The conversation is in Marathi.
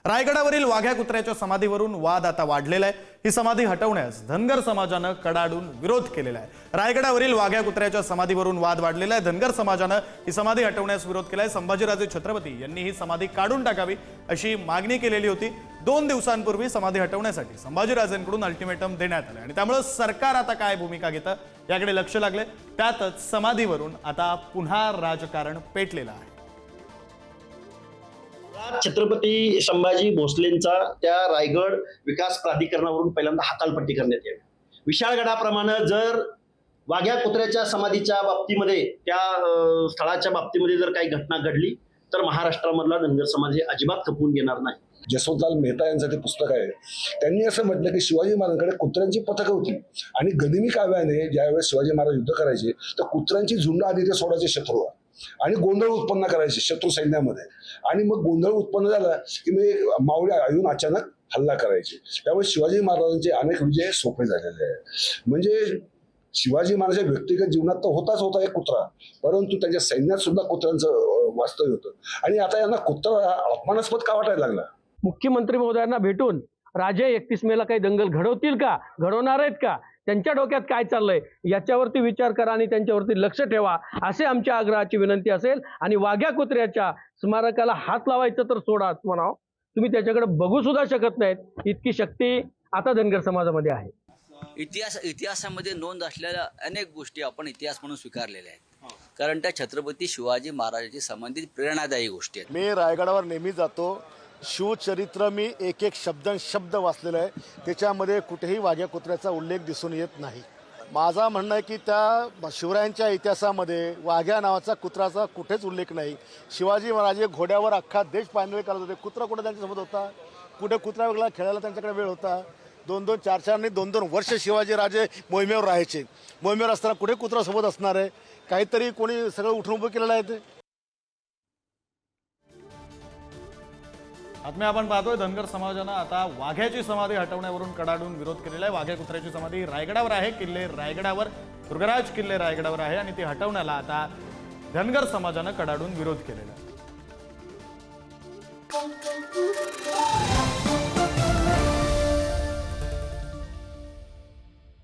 रायगडावरील वाघ्या कुत्र्याच्या समाधीवरून वाद आता वाढलेला आहे। ही समाधी हटवण्यास धनगर समाजानं कडाडून विरोध केलेला आहे। रायगडावरील वाघ्या कुत्र्याच्या समाधीवरून वाद वाढलेला आहे। धनगर समाजानं ही समाधी हटवण्यास विरोध केलाय। संभाजीराजे छत्रपती यांनी ही समाधी काढून टाकावी अशी मागणी केलेली होती। 2 दिवसांपूर्वी समाधी हटवण्यासाठी संभाजीराजेंकडून अल्टिमेटम देण्यात आले आणि त्यामुळे सरकार आता काय भूमिका घेतं याकडे लक्ष लागले। त्यातच समाधीवरून आता पुन्हा राजकारण पेटलेलं आहे। छत्रपती संभाजी भोसलेंचा त्या रायगड विकास प्राधिकरणावरून पहिल्यांदा हकालपट्टी करण्यात यावी। विशाळगडाप्रमाणे जर वाघ्या कुत्र्याच्या समाधीच्या बाबतीमध्ये त्या स्थळाच्या बाबतीमध्ये जर काही घटना घडली तर महाराष्ट्रामधला धनगर समाज हे अजिबात खपवून घेणार नाही। जसवंतलाल मेहता यांचं ते पुस्तक आहे। त्यांनी असं म्हटलं की शिवाजी महाराजांकडे कुत्र्यांची पथकं होती आणि गनिमी काव्याने ज्यावेळेस शिवाजी महाराज युद्ध करायचे तर कुत्र्यांची झुंड आधी ते सोडायचे शत्रूला आणि गोंधळ उत्पन्न करायचे शत्रू सैन्यामध्ये आणि मग गोंधळ उत्पन्न झाला की मग मावळ्या येऊन अचानक हल्ला करायचे। त्यामुळे शिवाजी महाराजांचे अनेक विजय सोपे झालेले आहेत। म्हणजे शिवाजी महाराजांच्या व्यक्तिगत जीवनात तर होता एक कुत्रा, परंतु त्यांच्या सैन्यात सुद्धा कुत्र्यांचं वास्तव्य होतं आणि आता यांना कुत्रा अपमानास्पद का वाटायला लागला। मुख्यमंत्री महोदयांना भेटून राजे 31 मेला काही दंगल घडवतील का, घडवणार आहेत का, त्यांच्या डोक्यात काय चाललंय याच्यावरती विचार करा आणि त्यांच्यावरती लक्ष ठेवा असे आमच्या आग्रहाची विनंती असेल। आणि वाघ्या कुत्र्याच्या स्मारकाला हात लावायचं तर सोडा म्हणावं, तुम्ही त्याच्याकडे बघू सुद्धा शकत नाहीत इतकी शक्ती आता धनगर समाजामध्ये आहे। इतिहासामध्ये नोंद असलेल्या अनेक गोष्टी आपण इतिहास म्हणून स्वीकारलेल्या आहेत, कारण त्या छत्रपती शिवाजी महाराजांची संबंधित प्रेरणादायी गोष्टी आहेत। मी रायगडावर नेहमी जातो। शिवचरित्र मी एक शब्द वाचलेला आहे, त्याच्यामध्ये कुठेही वाघ्या कुत्र्याचा उल्लेख दिसून येत नाही। माझा म्हणणं आहे की त्या शिवरायांच्या इतिहासामध्ये वाघ्या नावाचा कुत्राचा कुठेच उल्लेख नाही। शिवाजी महाराज घोड्यावर अख्खा देश पायंदळी करत होते, कुत्रा कुठे त्यांच्यासोबत होता, कुठे कुत्रा वेगळा खेळायला त्यांच्याकडे वेळ होता। 2-2, 4-4 आणि 2-2 वर्ष शिवाजी राजे मोहिमेवर राहायचे। मोहिमेवर असताना कुठे कुत्रा सोबत असणार आहे? काहीतरी कोणी सगळं उठून उभं केलेलं आहे ते। आत्मे आपण पाहतोय धनगर समाजानं आता वाघ्याची समाधी हटवण्यावरून कडाडून विरोध केलेला आहे। वाघ्या कुत्र्याची समाधी रायगडावर आहे, किल्ले रायगडावर, दुर्गराज किल्ले रायगडावर आहे आणि ती हटवण्याला आता धनगर समाजानं कडाडून विरोध केलेला आहे।